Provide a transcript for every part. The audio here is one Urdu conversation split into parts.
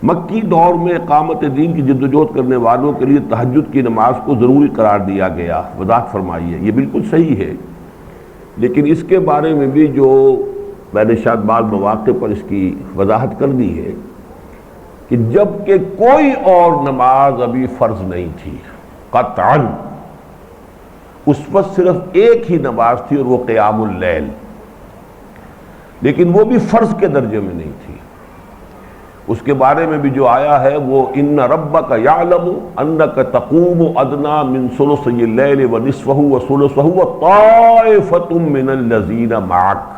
مکی دور میں اقامت دین کی جدوجہد کرنے والوں کے لیے تہجد کی نماز کو ضروری قرار دیا گیا، وضاحت فرمائی ہے۔ یہ بالکل صحیح ہے، لیکن اس کے بارے میں بھی جو میں نے شاید بعض مواقع پر اس کی وضاحت کر دی ہے کہ جب کہ کوئی اور نماز ابھی فرض نہیں تھی قطعاً، اس پر صرف ایک ہی نماز تھی اور وہ قیام اللیل، لیکن وہ بھی فرض کے درجے میں نہیں تھی۔ اس کے بارے میں بھی جو آیا ہے وہ ان ربک یعلم انک تقوم ادنی من ثلثی اللیل ونصفہ وثلثہ وطائفۃ من الذین معک،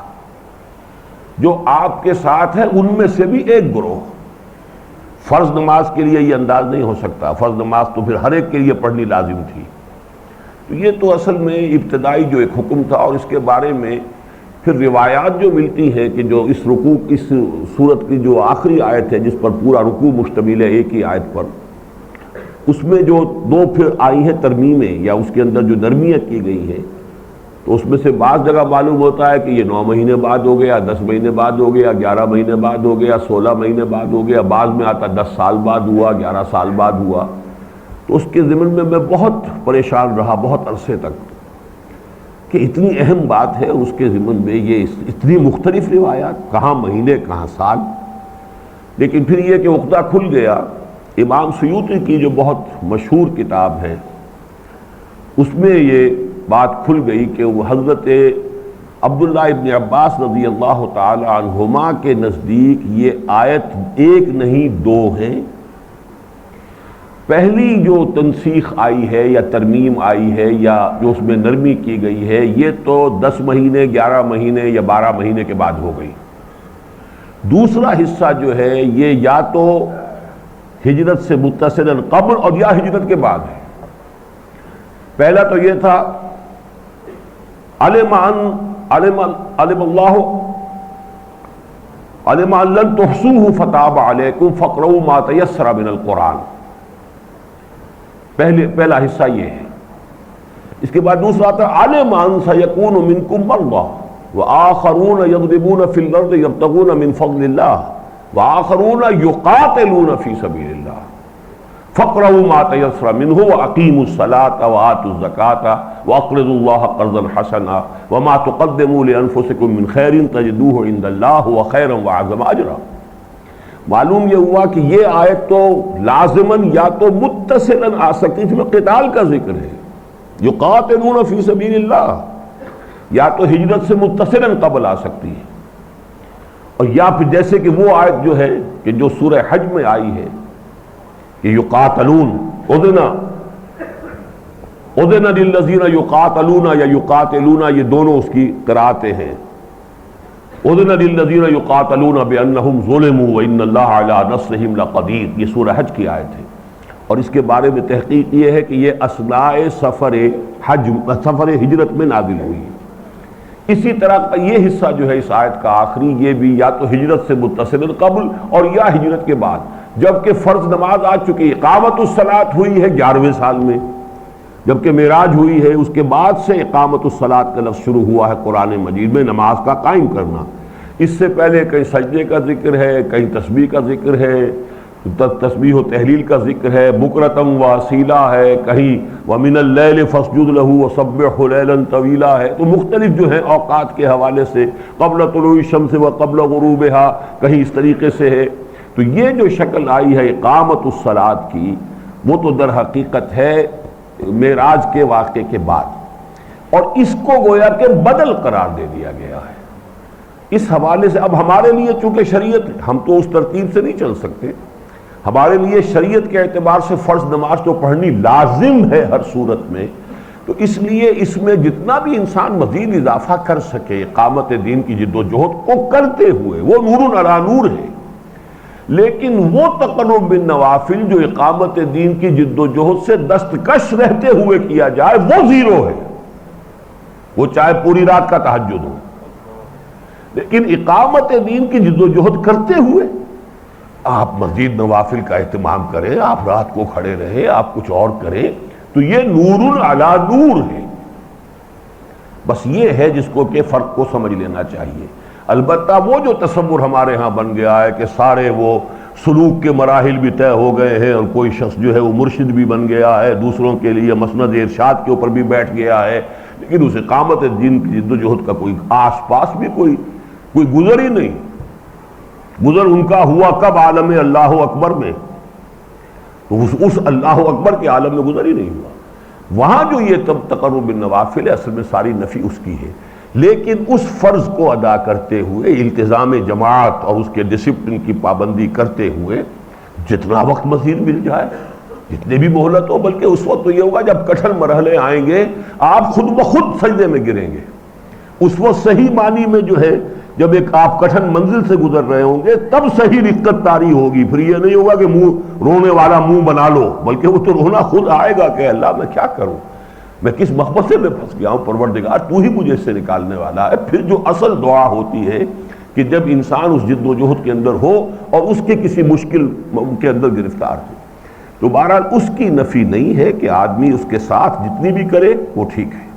جو آپ کے ساتھ ہے ان میں سے بھی ایک گروہ۔ فرض نماز کے لیے یہ انداز نہیں ہو سکتا، فرض نماز تو پھر ہر ایک کے لیے پڑھنی لازم تھی۔ تو یہ تو اصل میں ابتدائی جو ایک حکم تھا، اور اس کے بارے میں پھر روایات جو ملتی ہیں کہ جو اس رکوع اس سورت کی جو آخری آیت ہے جس پر پورا رکوع مشتمل ہے ایک ہی آیت پر، اس میں جو دو پھر آئی ہیں ترمیمیں یا اس کے اندر جو نرمیاں کی گئی ہیں، تو اس میں سے بعض جگہ معلوم ہوتا ہے کہ یہ 9 مہینے بعد ہو گیا، 10 مہینے بعد ہو گیا، 11 مہینے بعد ہو گیا، 16 مہینے بعد ہو گیا، بعض میں آتا 10 سال بعد ہوا، 11 سال بعد ہوا۔ تو اس کے ضمن میں بہت پریشان رہا بہت عرصے تک کہ اتنی اہم بات ہے، اس کے ضمن میں یہ اتنی مختلف روایات، کہاں مہینے کہاں سال۔ لیکن پھر یہ کہ عقدہ کھل گیا۔ امام سیوطی کی جو بہت مشہور کتاب ہے اس میں یہ بات کھل گئی کہ وہ حضرت عبداللہ ابن عباس رضی اللہ تعالی عنہما کے نزدیک یہ آیت ایک نہیں دو ہیں۔ پہلی جو تنسیخ آئی ہے یا ترمیم آئی ہے یا جو اس میں نرمی کی گئی ہے، یہ تو 10 مہینے 11 مہینے یا 12 مہینے کے بعد ہو گئی۔ دوسرا حصہ جو ہے یہ یا تو ہجرت سے متصلاً قبل اور یا ہجرت کے بعد ہے۔ پہلا تو یہ تھا علم اللہ علم ان لن تحصوه فتاب علیکم فاقرؤوا ما تیسر من القرآن، پہلا حصہ یہ ہے۔ اس کے بعد دوسرا تھا علم ان سیکون منکم مرضی وآخرون یضربون فی الارض یبتغون من فضل اللہ وآخرون یقاتلون فی سبیل اللہ فاقرؤوا ما تیسر منہ واقیموا الصلاۃ وآتوا الزکاۃ واقرضوا اللہ قرضا حسنا وما تقدموا لانفسکم من خیر تجدوہ عند اللہ هو خیرا واعظم اجرا۔ معلوم یہ ہوا کہ یہ آیت تو لازماً یا تو متصلاً آ سکتی تھی، قتال کا ذکر ہے، یقاتلون فی سبیل اللہ، یا تو ہجرت سے متصلاً قبل آ سکتی ہے، اور یا پھر جیسے کہ وہ آیت جو ہے کہ جو سورہ حج میں آئی ہے کہ یقاتلون اذن للذین یقاتلون یا یقاتلون، یہ دونوں اس کی قراتیں ہیں۔ اذن للذین یقاتلون بانہم ظلموا وان اللہ علی نصرہم لقدیر، یہ سورہ حج کی آیت ہے، اور اس کے بارے میں تحقیق یہ ہے کہ یہ اثناء سفر ہجرت میں نازل ہوئی ہے۔ اسی طرح یہ حصہ جو ہے اس آیت کا آخری، یہ بھی یا تو ہجرت سے متصل قبل اور یا ہجرت کے بعد، جبکہ فرض نماز آ چکی، اقامت الصلاۃ ہوئی ہے 11ویں سال میں، جبکہ معراج ہوئی ہے، اس کے بعد سے اقامت الصلاۃ کا لفظ شروع ہوا ہے قرآن مجید میں، نماز کا قائم کرنا۔ اس سے پہلے کہیں سجدے کا ذکر ہے، کہیں تسبیح کا ذکر ہے، تسبیح و تحلیل کا ذکر ہے، بکرتم و اصیلا ہے، کہیں وَمِنَ اللَّيْلِ فَاسْجُدْ لَهُ وَسَبِّحْهُ لَيْلًا طَوِيلًا ہے۔ تو مختلف جو ہیں اوقات کے حوالے سے قبل طلوع الشمس و قبل غروبها کہیں اس طریقے سے ہے۔ تو یہ جو شکل آئی ہے اقامت الصلاۃ کی، وہ تو در حقیقت ہے معراج کے واقعے کے بعد، اور اس کو گویا کہ بدل قرار دے دیا گیا ہے۔ اس حوالے سے اب ہمارے لیے چونکہ شریعت، ہم تو اس ترتیب سے نہیں چل سکتے، ہمارے لیے شریعت کے اعتبار سے فرض نماز تو پڑھنی لازم ہے ہر صورت میں، تو اس لیے اس میں جتنا بھی انسان مزید اضافہ کر سکے اقامت دین کی جد و جہد کو کرتے ہوئے، وہ نور علی نور ہے، لیکن وہ تقرب بالنوافل جو اقامت دین کی جد و جہد سے دستکش رہتے ہوئے کیا جائے وہ زیرو ہے، وہ چاہے پوری رات کا تہجد ہو۔ لیکن اقامت دین کی جد و جہد کرتے ہوئے آپ مزید نوافل کا اہتمام کریں، آپ رات کو کھڑے رہیں، آپ کچھ اور کریں، تو یہ نور علی نور ہے۔ بس یہ ہے جس کو کہ فرق کو سمجھ لینا چاہیے۔ البتہ وہ جو تصور ہمارے ہاں بن گیا ہے کہ سارے وہ سلوک کے مراحل بھی طے ہو گئے ہیں اور کوئی شخص جو ہے وہ مرشد بھی بن گیا ہے، دوسروں کے لیے مسند ارشاد کے اوپر بھی بیٹھ گیا ہے، لیکن اس اقامت دین کی جد و جہد کا کوئی آس پاس بھی کوئی گزر ہی نہیں۔ گزر ان کا ہوا کب؟ عالم اللہ اکبر میں، تو اس اللہ اکبر کے عالم میں گزر ہی نہیں ہوا۔ وہاں جو یہ تقرب بالنوافل ہے، اصل میں ساری نفی اس کی ہے، لیکن اس فرض کو ادا کرتے ہوئے، التزام جماعت اور اس کے ڈسپلن کی پابندی کرتے ہوئے جتنا وقت مزید مل جائے، جتنے بھی مہلت ہو، بلکہ اس وقت تو یہ ہوگا جب کٹھن مرحلے آئیں گے آپ خود بخود سجدے میں گریں گے۔ اس وقت صحیح معنی میں جو ہے جب ایک آپ کٹھن منزل سے گزر رہے ہوں گے تب صحیح رقت طاری ہوگی، پھر یہ نہیں ہوگا کہ رونے والا منہ بنا لو، بلکہ وہ تو رونا خود آئے گا کہ اللہ میں کیا کروں، میں کس مخمصے میں پھنس گیا ہوں، پروردگار تو ہی مجھے اس سے نکالنے والا ہے۔ پھر جو اصل دعا ہوتی ہے کہ جب انسان اس جد و جہد کے اندر ہو اور اس کے کسی مشکل کے اندر گرفتار ہو، تو بہرحال اس کی نفی نہیں ہے کہ آدمی اس کے ساتھ جتنی بھی کرے وہ ٹھیک ہے۔